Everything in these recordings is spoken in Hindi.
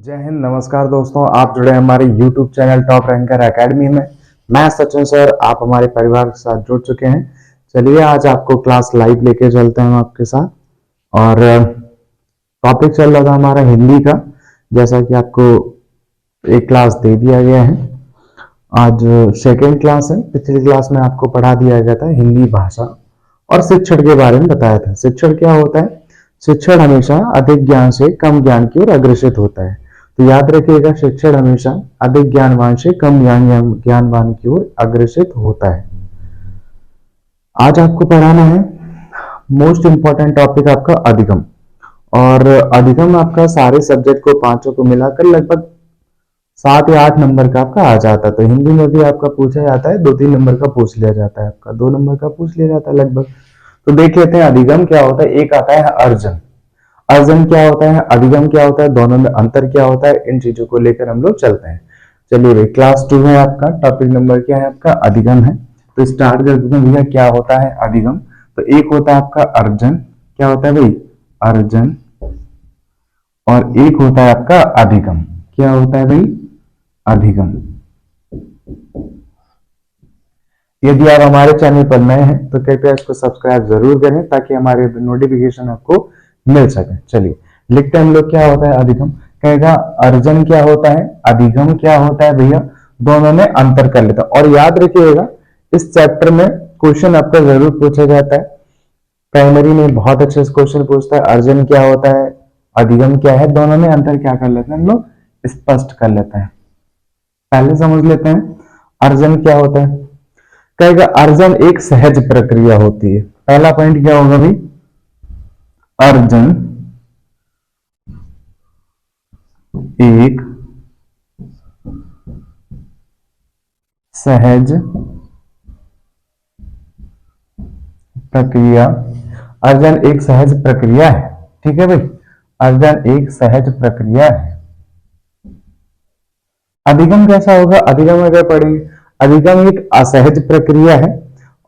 जय हिंद, नमस्कार दोस्तों। आप जुड़े हैं हमारे YouTube channel top ranker academy में। मैं सचिन सर, आप हमारे परिवार के साथ जुड़ चुके हैं। चलिए आज आपको क्लास लाइव लेके चलते हैं आपके साथ। और टॉपिक चल रहा था हमारा हिंदी का, जैसा कि आपको एक क्लास दे दिया गया है। आज सेकेंड क्लास है। पिछली क्लास में आपको पढ़ा दिया गया था हिंदी भाषा और शिक्षण के बारे में बताया था। शिक्षण क्या होता है? शिक्षण हमेशा अधिक ज्ञान से कम ज्ञान की ओर अग्रसित होता है। तो याद रखिएगा, शिक्षण हमेशा अधिक ज्ञानवान से कम ज्ञानवान की ओर अग्रसित होता है। आज आपको पढ़ाना है मोस्ट इंपॉर्टेंट टॉपिक आपका अधिगम। और अधिगम आपका सारे सब्जेक्ट को पांचों को मिलाकर लगभग 7 या 8 नंबर का आपका आ जाता है। तो हिंदी में भी आपका पूछा जाता है, 2-3 नंबर का पूछ लिया जाता है, आपका 2 नंबर का पूछ लिया जाता है लगभग। तो देख लेते हैं अधिगम क्या होता है। एक आता है अर्जन। अर्जन क्या होता है, अधिगम क्या होता है, दोनों में अंतर क्या होता है, इन चीजों को लेकर हम लोग चलते हैं। चलिए भाई, क्लास 2 है आपका, टॉपिक नंबर क्या है आपका? अधिगम है। तो स्टार्ट करते हैं भैया, क्या होता है अधिगम। तो एक होता है आपका अर्जन। क्या होता है भाई? अर्जन। और एक होता है आपका अधिगम। क्या होता है भाई? अधिगम। यदि आप हमारे चैनल पर नए हैं तो कृपया इसको सब्सक्राइब जरूर करें ताकि हमारे नोटिफिकेशन आपको मिल सके। चलिए लिखते हैं हम लोग, क्या होता है अधिगम। कहेगा अर्जन क्या होता है, अधिगम क्या होता है भैया, दोनों में अंतर कर लेता है। और याद रखिएगा, इस चैप्टर में क्वेश्चन आपका जरूर पूछा जाता है। प्राइमरी में बहुत अच्छे से क्वेश्चन पूछता है, अर्जन क्या होता है, अधिगम क्या है, दोनों में अंतर क्या कर लेते हैं हम लोग, स्पष्ट कर लेते हैं। पहले समझ लेते हैं अर्जन क्या होता है। कहेगा अर्जन एक सहज प्रक्रिया होती है। पहला पॉइंट क्या होगा भाई? अर्जन एक सहज प्रक्रिया। अर्जन एक सहज प्रक्रिया है। ठीक है भाई, अर्जन एक सहज प्रक्रिया है। अधिगम कैसा होगा? अधिगम अगर पढ़ेंगे, अधिगम एक असहज प्रक्रिया है।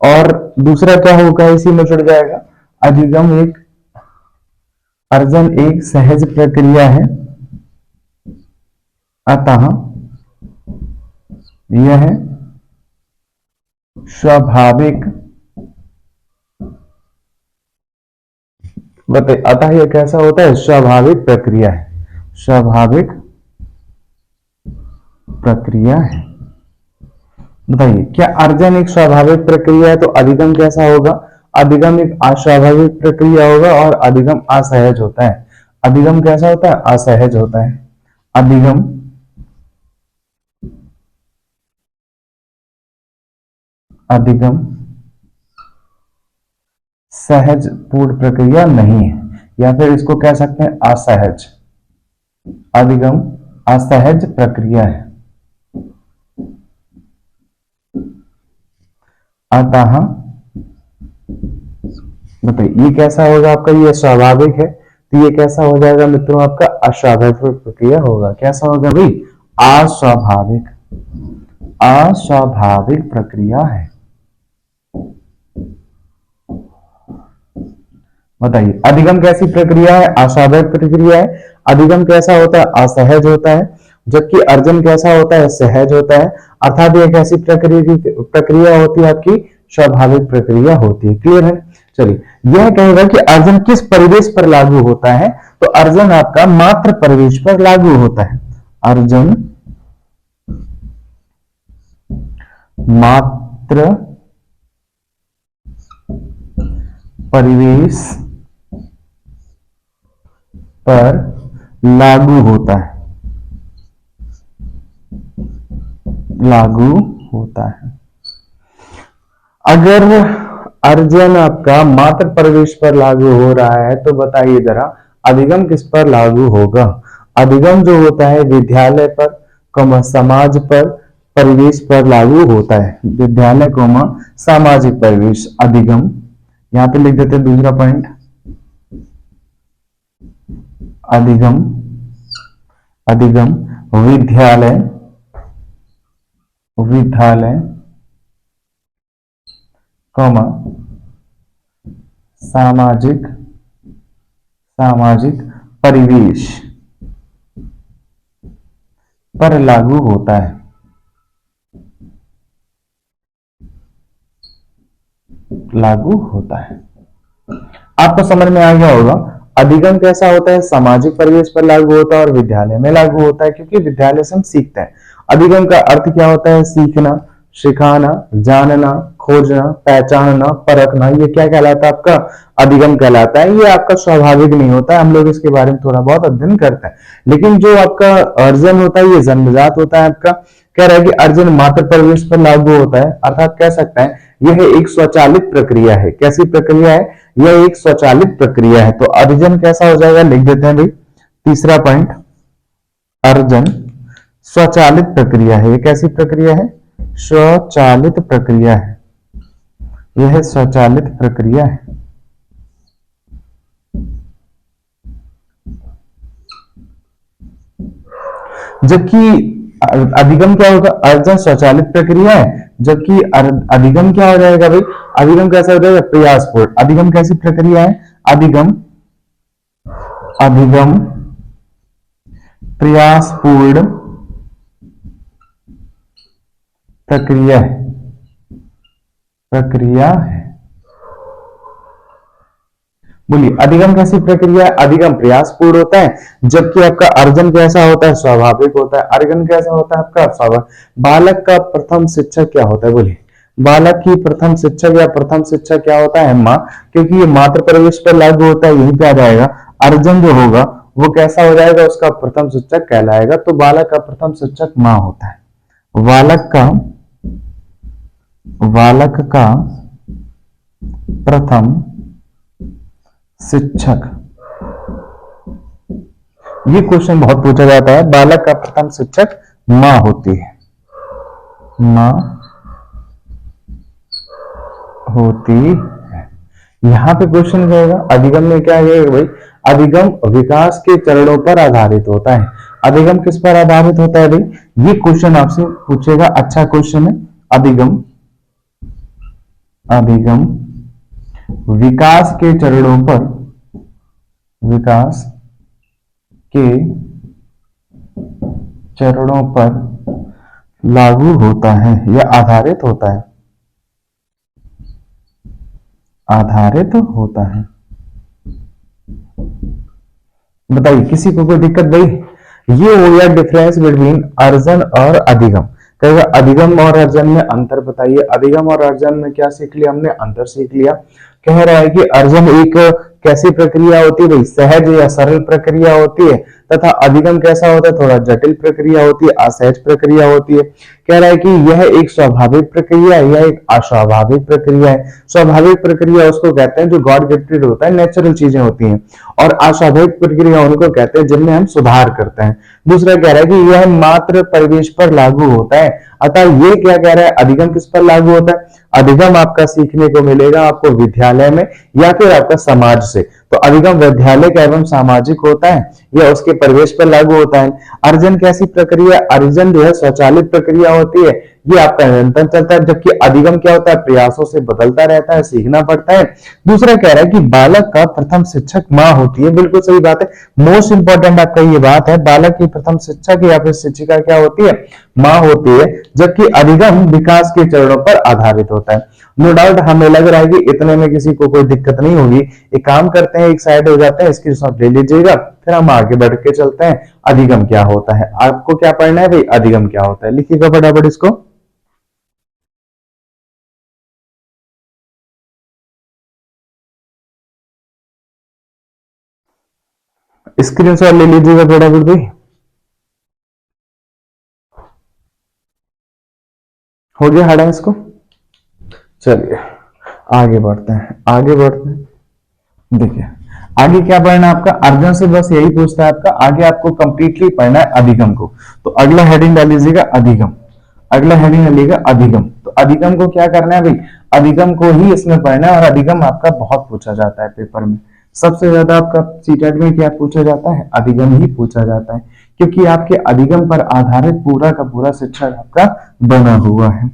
और दूसरा क्या होगा, इसी में जुड़ जाएगा, अधिगम एक, अर्जन एक सहज प्रक्रिया है, अतः यह स्वाभाविक, बताइए अतः यह कैसा होता है? स्वाभाविक प्रक्रिया है। स्वाभाविक प्रक्रिया है। बताइए, क्या अर्जन एक स्वाभाविक प्रक्रिया है तो अधिगम कैसा होगा? अधिगम एक अस्वाभाविक प्रक्रिया होगा और अधिगम असहज होता है। अधिगम कैसा होता है? असहज होता है। अधिगम अधिगम सहज पूर्ण प्रक्रिया नहीं है, या फिर इसको कह सकते हैं असहज। अधिगम असहज प्रक्रिया है, अतः बताइए ये कैसा होगा आपका? ये स्वाभाविक है, तो ये कैसा हो जाएगा मित्रों? आपका अस्वाभाविक प्रक्रिया होगा। कैसा होगा भाई? अस्वाभाविक, अस्वाभाविक प्रक्रिया है। बताइए अधिगम कैसी प्रक्रिया है? अस्वाभाविक प्रक्रिया है। अधिगम कैसा होता है? असहज होता है। जबकि अर्जन कैसा होता है? सहज होता है। अर्थात यह कैसी प्रक्रिया होती है आपकी? स्वाभाविक प्रक्रिया होती है। क्लियर है? चलिए, यह कहेगा कि अर्जन किस परिवेश पर लागू होता है। तो अर्जन आपका मात्र परिवेश पर लागू होता है। अर्जन मात्र परिवेश पर लागू होता है, लागू होता है। अगर अर्जन आपका मात्र परिवेश पर लागू हो रहा है तो बताइए जरा अधिगम किस पर लागू होगा? अधिगम जो होता है विद्यालय पर, समाज पर, परिवेश पर लागू होता है। विद्यालय सामाजिक परिवेश, अधिगम। यहां पे लिख देते हैं दूसरा पॉइंट, अधिगम, अधिगम विद्यालय, विद्यालय सामाजिक, सामाजिक परिवेश, पर लागू होता है। लागू होता है। आपको समझ में आ गया होगा। अधिगम कैसा होता है? सामाजिक परिवेश पर लागू होता है और विद्यालय में लागू होता है, क्योंकि विद्यालय से हम सीखते हैं। अधिगम का अर्थ क्या होता है? सीखना, सिखाना, जानना, खोजना, पहचानना, परखना। ये क्या कहलाता है? आपका अधिगम कहलाता है। ये आपका स्वाभाविक नहीं होता है, हम लोग इसके बारे में थोड़ा बहुत अध्ययन करते हैं। लेकिन जो आपका अर्जन होता है ये जन्मजात होता है। आपका कह रहा है कि अर्जन मातृ परिवेश पर लागू होता है, अर्थात कह सकते हैं यह एक स्वचालित प्रक्रिया है। कैसी प्रक्रिया है? यह एक स्वचालित प्रक्रिया है। तो अर्जन कैसा हो जाएगा? लिख देते हैं भाई, तीसरा पॉइंट, अर्जन स्वचालित प्रक्रिया है। ये कैसी प्रक्रिया है? स्वचालित प्रक्रिया है। यह स्वचालित प्रक्रिया है। जबकि अधिगम क्या होगा? अर्जन स्वचालित प्रक्रिया है, जबकि अधिगम क्या हो जाएगा भाई? अधिगम कैसा हो जाएगा? प्रयासपूर्ण। अधिगम कैसी प्रक्रिया है? अधिगम अधिगम प्रयासपूर्ण प्रक्रिया है। प्रक्रिया है। बोलिए, अधिगम कैसी प्रक्रिया है? अधिगम प्रयासपूर्ण होता है, जबकि आपका अर्जन कैसा होता है? स्वाभाविक होता है। अर्जन कैसा होता है आपका? स्वाभाविक। बालक का प्रथम शिक्षक क्या होता है? बोलिए, बालक की प्रथम शिक्षक या प्रथम शिक्षक क्या होता है? माँ, क्योंकि ये मातृ परिवेश पर लागू होता है, यहीं पे आ जाएगा। अर्जन जो होगा वो कैसा हो जाएगा? उसका प्रथम शिक्षक कहलाएगा। तो बालक का प्रथम शिक्षक माँ होता है। बालक का प्रथम शिक्षक, ये क्वेश्चन बहुत पूछा जाता है। बालक का प्रथम शिक्षक माँ होती है। माँ होती है। यहां पे क्वेश्चन रहेगा अधिगम में क्या है भाई? अधिगम विकास के चरणों पर आधारित होता है। अधिगम किस पर आधारित होता है भाई? ये क्वेश्चन आपसे पूछेगा, अच्छा क्वेश्चन है। अधिगम अधिगम विकास के चरणों पर, विकास के चरणों पर लागू होता है या आधारित होता है। आधारित होता है। बताइए, किसी को कोई दिक्कत भाई? ये हो गया डिफरेंस बिटवीन अर्जन और अधिगम। कहेगा अधिगम और अर्जन में अंतर बताइए। अधिगम और अर्जन में क्या सीख लिया हमने? अंतर सीख लिया। कह रहा है कि अर्जन एक कैसी प्रक्रिया होती है भाई? सहज या सरल प्रक्रिया होती है, तथा अधिगम कैसा होता है? थोड़ा जटिल प्रक्रिया होती है, असहज प्रक्रिया होती है। कह रहा है कि यह एक स्वाभाविक प्रक्रिया है, यह एक अस्वाभाविक प्रक्रिया है। स्वाभाविक प्रक्रिया उसको कहते हैं जो गॉड गिफ्टेड होता है, नेचुरल चीजें होती हैं, और अस्वाभाविक प्रक्रिया उनको कहते हैं जिनमें हम सुधार करते हैं। दूसरा कह रहा है कि यह मात्र परिवेश पर लागू होता है। अतः ये क्या कह रहा है? अधिगम किस पर लागू होता है? अधिगम आपका सीखने को मिलेगा आपको विद्यालय में या फिर आपका समाज से। तो अधिगम विद्यालय एवं सामाजिक होता है या उसके परिवेश पर लागू होता है। अर्जन कैसी प्रक्रिया? अर्जन जो है स्वचालित प्रक्रिया होती है, ये आपका निरंतर चलता है, जबकि अधिगम क्या होता है? प्रयासों से बदलता रहता है, सीखना पड़ता है। दूसरा कह रहा है कि बालक का प्रथम शिक्षक माँ होती है। बिल्कुल सही बात है। मोस्ट इंपॉर्टेंट आपका ये बात है, बालक की प्रथम शिक्षक या फिर शिक्षिका क्या होती है? माँ होती है, जबकि अधिगम विकास के चरणों पर आधारित होता है। नो डाउट हमें लग रहा है कि इतने में किसी को कोई दिक्कत नहीं होगी। एक काम करते हैं, एक साइड हो जाते हैं, स्क्रीनशॉट ले लीजिएगा, फिर हम आगे बढ़ के चलते हैं। अधिगम क्या होता है? आपको क्या पढ़ना है भाई? अधिगम क्या होता है, लिखिएगा फटाफट इसको। स्क्रीनशॉट ले लीजिएगा फटाफट भाई। हो गया हटा इसको। चलिए आगे बढ़ते हैं, आगे बढ़ते हैं। देखिए आगे क्या पढ़ना है आपका? अर्जन से बस यही पूछता है आपका, आगे आपको कंप्लीटली पढ़ना है अधिगम को। तो अगला हेडिंग डाल लीजिएगा अधिगम। अगला हेडिंग डालिएगा अधिगम। तो अधिगम को क्या करना है भाई? अधिगम को ही इसमें पढ़ना है, और अधिगम आपका बहुत पूछा जाता है पेपर में। सबसे ज्यादा आपका सीटेट में क्या पूछा जाता है? अधिगम ही पूछा जाता है, क्योंकि आपके अधिगम पर आधारित पूरा का पूरा शिक्षा आपका बना हुआ है।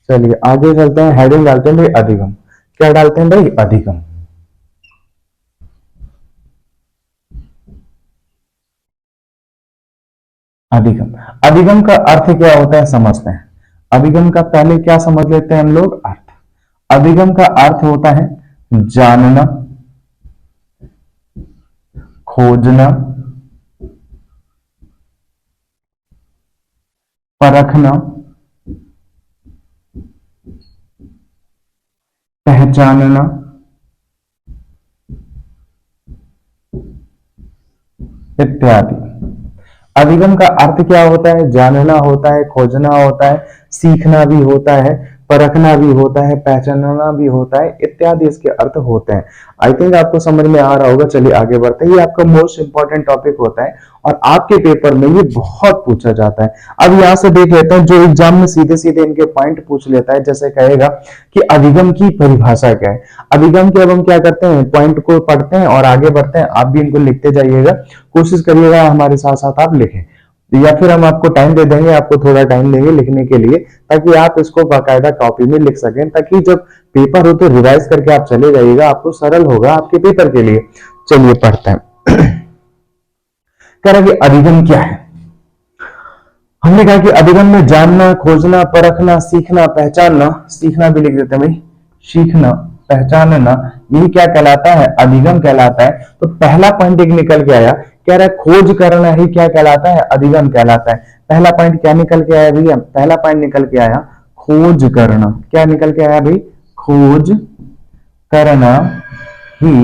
चलिए आगे चलते हैं, हेडिंग डालते हैं भाई अधिगम। क्या डालते हैं भाई? अधिगम। अधिगम। अधिगम का अर्थ क्या होता है समझते हैं। अधिगम का पहले क्या समझ लेते हैं हम लोग, अर्थ। अधिगम का अर्थ होता है जानना, खोजना, परखना, पहचानना, इत्यादि। अधिगम का अर्थ क्या होता है, जानना होता है, खोजना होता है, सीखना भी होता है, परखना भी होता है, पहचानना भी होता है, इत्यादि इसके अर्थ होते हैं। आई थिंक आपको समझ में आ रहा होगा। चलिए आगे बढ़ते हैं। ये आपका मोस्ट इंपॉर्टेंट टॉपिक होता है और आपके पेपर में ये बहुत पूछा जाता है। अब यहां से देख लेते हैं, जो एग्जाम में सीधे सीधे इनके पॉइंट पूछ लेता है, जैसे कहेगा कि अधिगम की परिभाषा क्या है। अधिगम के अब हम क्या करते हैं, पॉइंट को पढ़ते हैं और आगे बढ़ते हैं। आप भी इनको लिखते जाइएगा, कोशिश करिएगा हमारे साथ साथ आप लिखें, या फिर हम आपको टाइम दे देंगे, आपको थोड़ा टाइम देंगे लिखने के लिए, ताकि आप इसको बाकायदा कॉपी में लिख सकें, ताकि जब पेपर हो तो रिवाइज करके आप चले जाइएगा, आपको सरल होगा आपके पेपर के लिए। चलिए पढ़ते हैं। कह रहा है कि अधिगम क्या है। हमने कहा कि अधिगम में जानना, खोजना, परखना, सीखना, पहचानना, सीखना भी लिख देते हैं भाई, सीखना, पहचानना, यही क्या कहलाता है, अधिगम कहलाता है। तो पहला पॉइंट एक निकल के आया, कह रहा है खोज करना ही क्या कहलाता है, अधिगम कहलाता है। पहला पॉइंट क्या निकल के आया भैया, पहला पॉइंट निकल के आया खोज करना। क्या निकल के आया भाई, खोज करना ही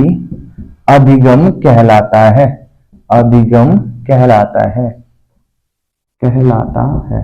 अधिगम कहलाता है। अधिगम कहलाता है, कहलाता है।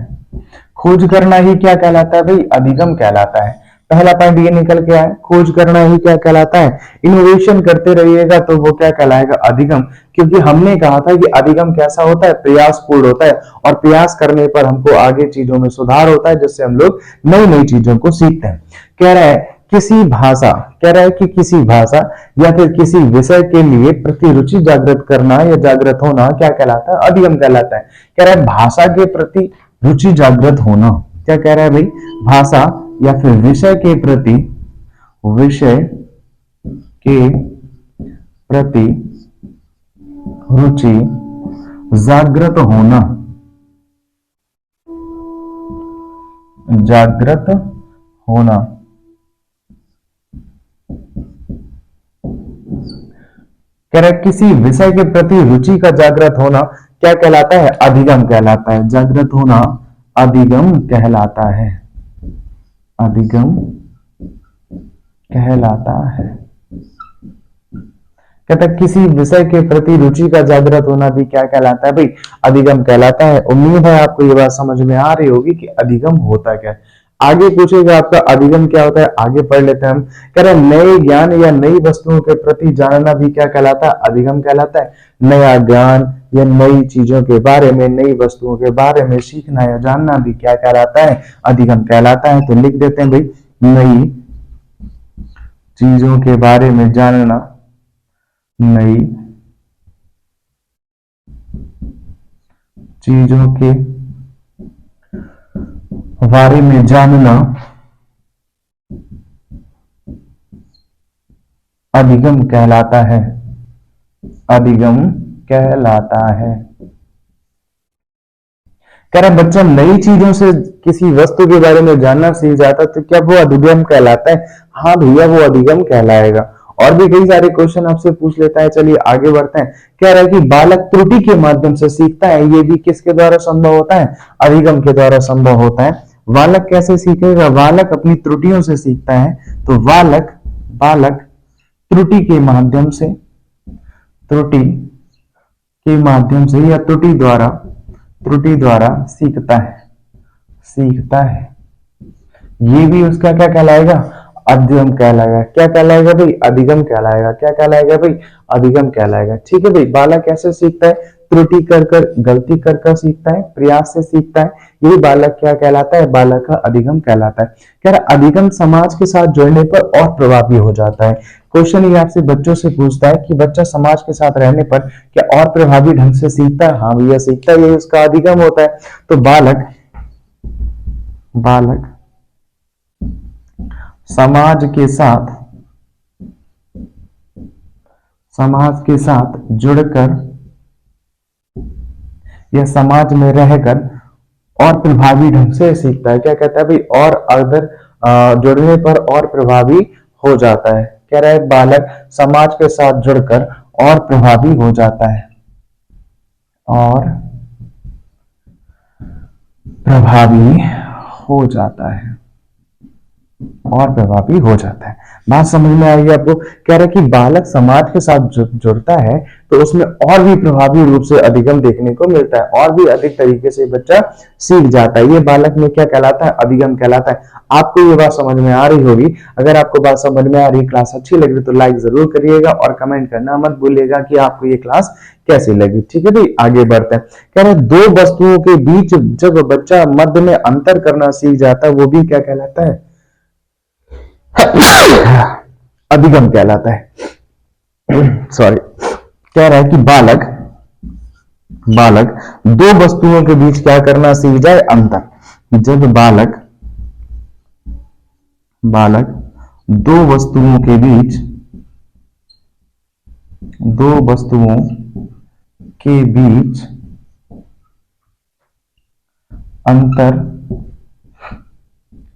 खोज करना ही क्या कहलाता है भाई, अधिगम कहलाता है। पहला पॉइंट ये निकल के आया, खोज करना ही क्या कहलाता है, इनोवेशन करते रहिएगा तो वो क्या कहलाएगा, अधिगम। क्योंकि हमने कहा था कि अधिगम कैसा होता है, प्रयासपूर्ण होता है, और प्रयास करने पर हमको आगे चीजों में सुधार होता है, जिससे हम लोग नई नई चीजों को सीखते हैं। कह रहा है किसी भाषा, कह रहा है कि किसी भाषा या फिर किसी विषय के लिए प्रति रुचि जागृत करना या जागृत होना क्या कहलाता है, अधिगम कहलाता है। कह रहा है भाषा के प्रति रुचि जागृत होना, क्या कह रहा है भाई, भाषा या फिर विषय के प्रति, विषय के प्रति रुचि जागृत होना, जागृत होना। कह रहा है किसी विषय के प्रति रुचि का जागृत होना क्या कहलाता है, अधिगम कहलाता है। जागृत होना अधिगम कहलाता है, अधिगम कहलाता है। कहता है किसी विषय के प्रति रुचि का जागृत होना भी क्या कहलाता है भाई, अधिगम कहलाता है। उम्मीद है आपको ये बात समझ में आ रही होगी कि अधिगम होता क्या है। आगे पूछेगा आपका अधिगम क्या होता है, आगे पढ़ लेते हैं हम। कह रहे नए ज्ञान या नई वस्तुओं के प्रति जानना भी क्या कहलाता है, अधिगम कहलाता है। नया ज्ञान या नई चीजों के बारे में, नई वस्तुओं के बारे में सीखना या जानना भी क्या कहलाता है, अधिगम कहलाता है। तो लिख देते हैं भाई, नई चीजों के बारे में जानना, नई चीजों के बारे में जानना अधिगम कहलाता है, अधिगम कहलाता है। कह रहा बच्चा नई चीजों से किसी वस्तु के बारे में जानना सीख जाता तो क्या वो अधिगम कहलाता है, हाँ भैया वो अधिगम कहलाएगा। और भी कई सारे क्वेश्चन आपसे पूछ लेता है। चलिए आगे बढ़ते हैं। कह रहा है कि बालक त्रुटि के माध्यम से सीखता है, ये भी किसके द्वारा संभव होता है, अधिगम के द्वारा संभव होता है। बालक कैसे सीखेगा, बालक अपनी त्रुटियों से सीखता है। तो बालक त्रुटि के माध्यम से, त्रुटि के माध्यम से या त्रुटि द्वारा सीखता है, सीखता है। ये भी उसका क्या कहलाएगा, अधिगम कहलाएगा। क्या कहलाएगा भाई, अधिगम कहलाएगा। क्या कहलाएगा भाई, अधिगम कहलाएगा। ठीक है भाई, बालक कैसे सीखता है, त्रुटि कर कर, गलती कर कर सीखता है, प्रयास से सीखता है। यही बालक क्या कहलाता है, बालक का अधिगम कहलाता है। कह रहा अधिगम समाज के साथ जुड़ने पर और प्रभावी हो जाता है। क्वेश्चन ये आपसे बच्चों से पूछता है कि बच्चा समाज के साथ रहने पर क्या और प्रभावी ढंग से सीखता है, हाँ भैया सीखता है, ये उसका अधिगम होता है। तो बालक समाज के साथ जुड़कर यह समाज में रहकर और प्रभावी ढंग से सीखता है। क्या कहता है भाई? और अगर जुड़ने पर और प्रभावी हो जाता है। कह रहा है बालक समाज के साथ जुड़कर और प्रभावी हो जाता है, और प्रभावी हो जाता है, और प्रभावी हो जाता है। बात समझ में आई आपको? कह रहा है कि बालक समाज के साथ जुड़ता है तो उसमें और भी प्रभावी रूप से अधिगम देखने को मिलता है, और भी अधिक तरीके से बच्चा सीख जाता है। ये बालक में क्या कहलाता है? अधिगम कहलाता है। आपको ये बात समझ में आ रही होगी। अगर आपको बात समझ में आ रही, क्लास अच्छी लग रही तो लाइक जरूर करिएगा और कमेंट करना मत भूलिएगा कि आपको ये क्लास कैसी लगी। ठीक है भाई, आगे बढ़ते हैं। कह रहे दो वस्तुओं के बीच जब बच्चा मध्य में अंतर करना सीख जाता है, वो भी क्या कहलाता है? अधिगम कहलाता है। सॉरी। कह रहा है कि बालक बालक दो वस्तुओं के बीच क्या करना सीख जाए? अंतर। जब बालक बालक दो वस्तुओं के बीच दो वस्तुओं के बीच अंतर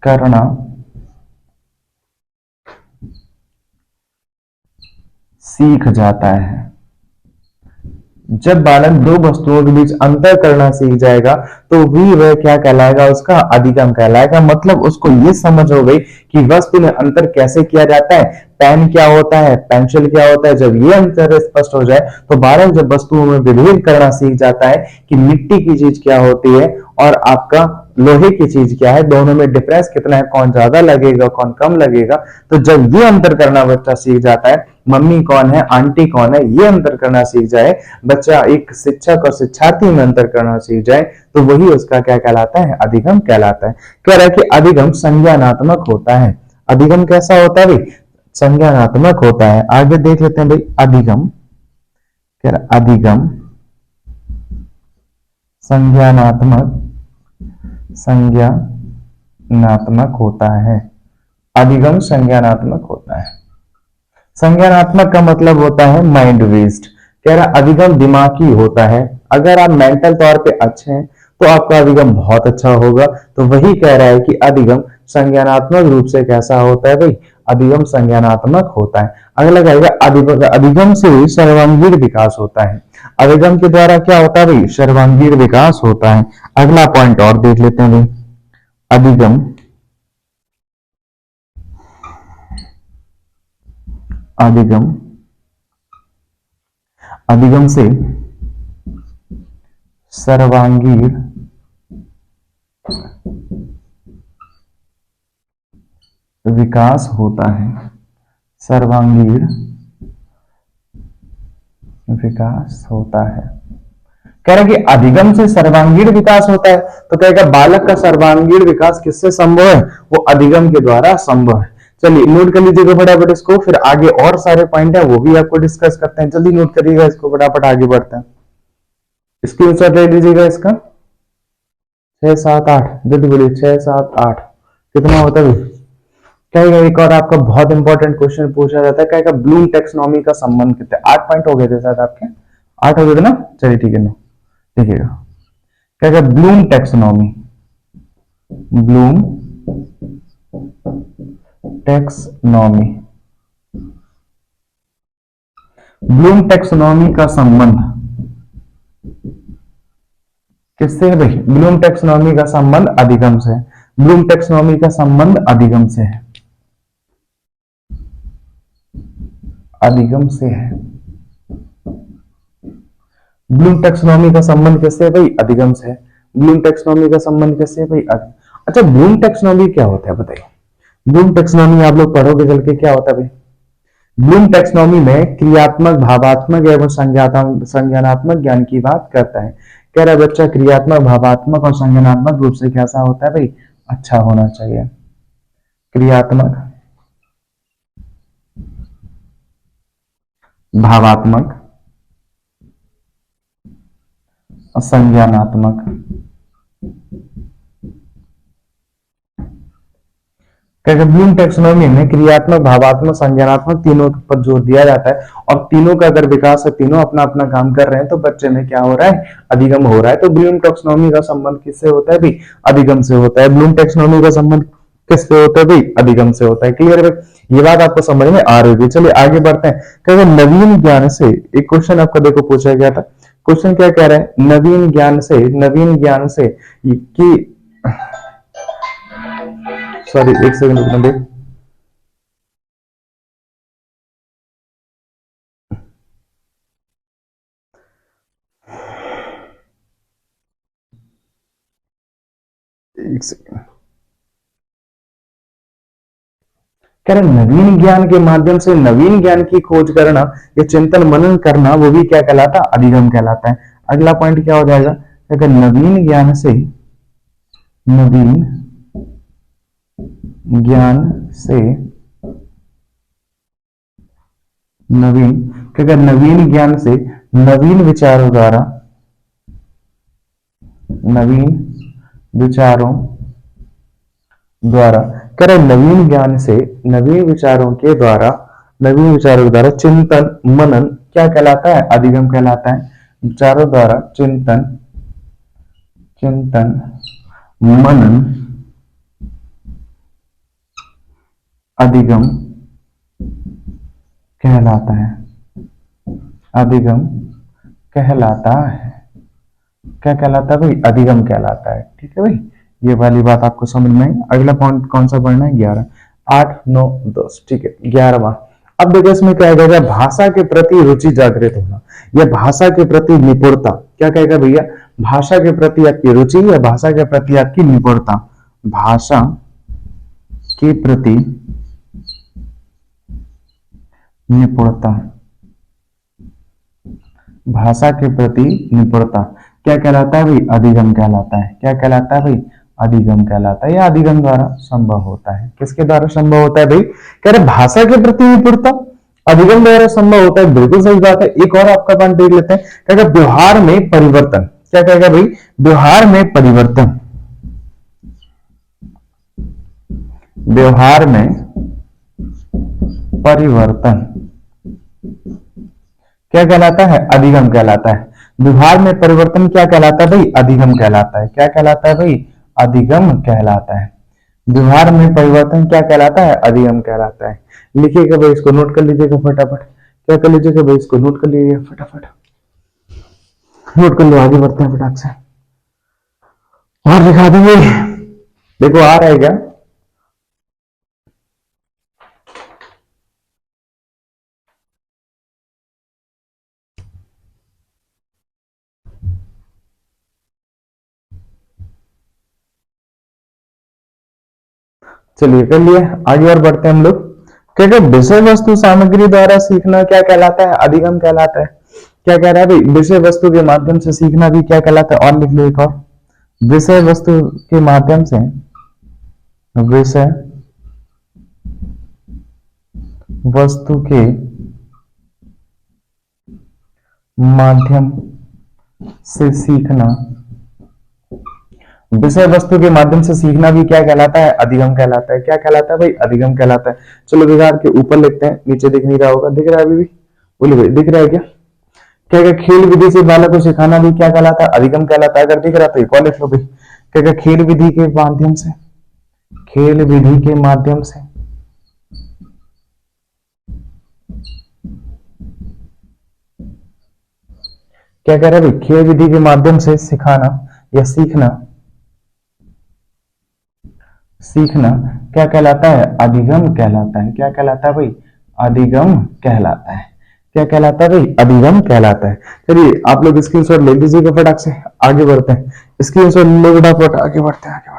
करना सीख जाता है। जब बालक दो वस्तुओं के बीच अंतर करना सीख जाएगा तो भी वह क्या कहलाएगा? उसका अधिगम कहलाएगा। मतलब उसको ये समझ हो गई कि वस्तु में अंतर कैसे किया जाता है, पेन क्या होता है, पेंसिल क्या होता है। जब ये अंतर स्पष्ट हो जाए तो बालक जब वस्तुओं में विभेद करना सीख जाता है कि मिट्टी की चीज क्या होती है और आपका लोहे की चीज क्या है, दोनों में डिफरेंस कितना है, कौन ज्यादा लगेगा कौन कम लगेगा, तो जब ये अंतर करना बच्चा सीख जाता है, मम्मी कौन है आंटी कौन है, ये अंतर करना सीख जाए बच्चा, एक शिक्षक और शिक्षार्थी में अंतर करना सीख जाए, तो वही उसका क्या कहलाता है? अधिगम कहलाता है। कह रहा है कि अधिगम संज्ञानात्मक होता है। अधिगम कैसा होता है भाई? संज्ञानात्मक होता है। आगे देख लेते हैं भाई। अधिगम कह रहा अधिगम संज्ञानात्मक संज्ञानात्मक होता है। अधिगम संज्ञानात्मक होता है। संज्ञानात्मक का मतलब होता है माइंड बेस्ड। कह रहा अधिगम दिमागी होता है। अगर आप मेंटल तौर पे अच्छे हैं तो आपका अधिगम बहुत अच्छा होगा। तो वही कह रहा है कि अधिगम संज्ञानात्मक रूप से कैसा होता है भाई? अधिगम संज्ञानात्मक होता है। अगला कहेगा अधिगम से सर्वांगीण विकास होता है। अधिगम के द्वारा क्या होता है भाई? सर्वांगीण विकास होता है। अगला पॉइंट और देख लेते हैं भाई। अधिगम अधिगम अधिगम से सर्वांगीण विकास होता है। सर्वांगीण विकास होता है। कह रहा है कि अधिगम से सर्वांगीण विकास होता है, तो कहेगा बालक का सर्वांगीण विकास किससे संभव है? वो अधिगम के द्वारा संभव है। चलिए नोट कर लीजिएगा फटाफट इसको, फिर आगे और सारे पॉइंट है वो भी आपको डिस्कस करते हैं। जल्दी नोट करिएगा इसको, फटाफट आगे बढ़ते हैं। स्क्रीनशॉट ले लीजिएगा इसका। 6 7 8, जल्दी बोलिए। 6 7 8 कितना होता है? कहेगा एक और आपका बहुत इंपॉर्टेंट क्वेश्चन पूछा जाता है, कहेगा ब्लूम टेक्सोनॉमी का संबंध कितना है? 8 पॉइंट हो गए थे शायद आपके, 8 हो गए थे ना? चलिए ठीक है, नो देखिएगा। कहेगा Bloom taxonomy, Bloom taxonomy, Bloom taxonomy का संबंध किससे है भाई? ब्लूम टेक्सोनॉमी का संबंध अधिगम से है। ब्लूम टेक्सोनॉमी का संबंध अधिगम से है, अधिगम से है। ब्लूम टेक्सोनॉमी का संबंध किससे है भाई? अधिगम से है। ब्लूम टेक्सोनॉमी का संबंध किससे है भाई? अच्छा, ब्लूम टेक्सोनॉमी क्या होता है बताइए? ब्लूम टेक्सोनॉमी आप लोग पढ़ोगे चल के, क्या होता है भाई? ब्लूम टेक्सोनॉमी में क्रियात्मक, भावात्मक एवं संज्ञानात्मक ज्ञान की बात करता है। कह रहा है बच्चा क्रियात्मक, भावात्मक और संज्ञानात्मक रूप से कैसा होता है भाई? अच्छा होना चाहिए। क्रियात्मक, भावात्मक और संज्ञानात्मक क्योंकि ब्लूम टैक्सोनॉमी में क्रियात्मक, भावात्मक, संज्ञानात्मक तीनों पर जोर दिया जाता है, और तीनों का अगर विकास है, तीनों अपना अपना काम कर रहे हैं, तो बच्चे में क्या हो रहा है, अधिगम हो रहा है। तो ब्लूम टैक्सोनॉमी का संबंध किससे होता है भाई, अधिगम से होता है। ब्लूम टैक्सोनॉमी का संबंध किससे होता है भाई, अधिगम से होता है। क्लियर है, ये बात आपको समझ में आ रही होगी। चलिए आगे बढ़ते हैं। क्योंकि नवीन ज्ञान से एक क्वेश्चन आपको देखो पूछा गया था। क्वेश्चन क्या कह रहा है, नवीन ज्ञान से कि, सॉरी एक सेकंड रुकना दे। एक सेकंड। कह रहे नवीन ज्ञान के माध्यम से नवीन ज्ञान की खोज करना या चिंतन मनन करना, वो भी क्या कहलाता है, अधिगम कहलाता है। अगला पॉइंट क्या हो जाएगा, अगर नवीन ज्ञान से नवीन ज्ञान से नवीन, अगर नवीन ज्ञान से नवीन विचारों द्वारा, नवीन विचारों द्वारा, कह रहे नवीन ज्ञान से नवीन विचारों के द्वारा, नवीन विचारों के द्वारा चिंतन मनन क्या कहलाता है, अधिगम कहलाता है। विचारों द्वारा चिंतन मनन अधिगम कहलाता है, अधिगम कहलाता है। क्या कहलाता है भाई, अधिगम कहलाता है। ठीक है भाई, ये वाली बात आपको समझ में आई। अगला पॉइंट कौन सा पढ़ना है, 11, 8, 9, 10। ठीक है, 11वां। अब देखो इसमें क्या कहेगा, भाषा के प्रति रुचि जागृत होना या भाषा के प्रति निपुणता। क्या कहेगा भैया, भाषा के प्रति आपकी रुचि या भाषा के प्रति आपकी निपुणता। भाषा के प्रति निपुणता, भाषा के प्रति निपुणता क्या कहलाता है भाई, अधिगम कहलाता है। क्या कहलाता है भाई, अधिगम कहलाता है, या अधिगम द्वारा संभव होता है। किसके द्वारा संभव होता है भाई, कह रहे भाषा के प्रति निपुणता अधिगम द्वारा संभव होता है। बिल्कुल सही बात है। एक और आपका पॉइंट देख लेते हैं, कहेगा व्यवहार में परिवर्तन। क्या कहेगा भाई, व्यवहार में परिवर्तन, व्यवहार में परिवर्तन क्या कहलाता है, अधिगम कहलाता है। व्यवहार में परिवर्तन क्या कहलाता है भाई, अधिगम कहलाता है। क्या कहलाता है भाई, अधिगम कहलाता है। व्यवहार में परिवर्तन क्या कहलाता है, अधिगम कहलाता है। लिखिएगा भाई, इसको नोट कर लीजिएगा फटाफट। क्या कर लीजिएगा भाई, इसको नोट कर लीजिएगा फटाफट, नोट कर लो। आगे बढ़ते हैं फटाक से, और दिखा देंगे। देखो आ रहा है क्या, चलिए कर लिए। आगे और बढ़ते हैं हम लोग। क्या क्या विषय वस्तु सामग्री द्वारा सीखना क्या कहलाता है, अधिगम कहलाता है। क्या कह रहा है भाई, विषय वस्तु के माध्यम से सीखना भी क्या कहलाता है, और लिख लो एक और, विषय वस्तु के माध्यम से, विषय वस्तु के माध्यम से सीखना, विषय वस्तु के माध्यम से सीखना भी क्या कहलाता है, अधिगम कहलाता है। क्या कहलाता है भाई, अधिगम कहलाता है। चलो बिगाड़ के ऊपर लिखते हैं, नीचे दिख नहीं रहा होगा, दिख रहा है अभी भी, बोलिए भाई दिख रहा है क्या। क्या क्या खेल विधि से बालक को सिखाना भी क्या कहलाता है, अधिगम कहलाता है। अगर दिख रहा तो एक और लिख लो भाई। क्या क्या खेल विधि के माध्यम से, खेल विधि के माध्यम से क्या कह रहा है भाई, खेल विधि के माध्यम से सिखाना या सीखना, सीखना क्या कहलाता है, अधिगम कहलाता है। क्या कहलाता है भाई, अधिगम कहलाता है। क्या कहलाता है भाई, अधिगम कहलाता है। चलिए आप लोग स्क्रीनशॉट ले लीजिएगा फटाक से, आगे बढ़ते हैं। स्क्रीनशॉट ले फटाफट, आगे बढ़ते हैं।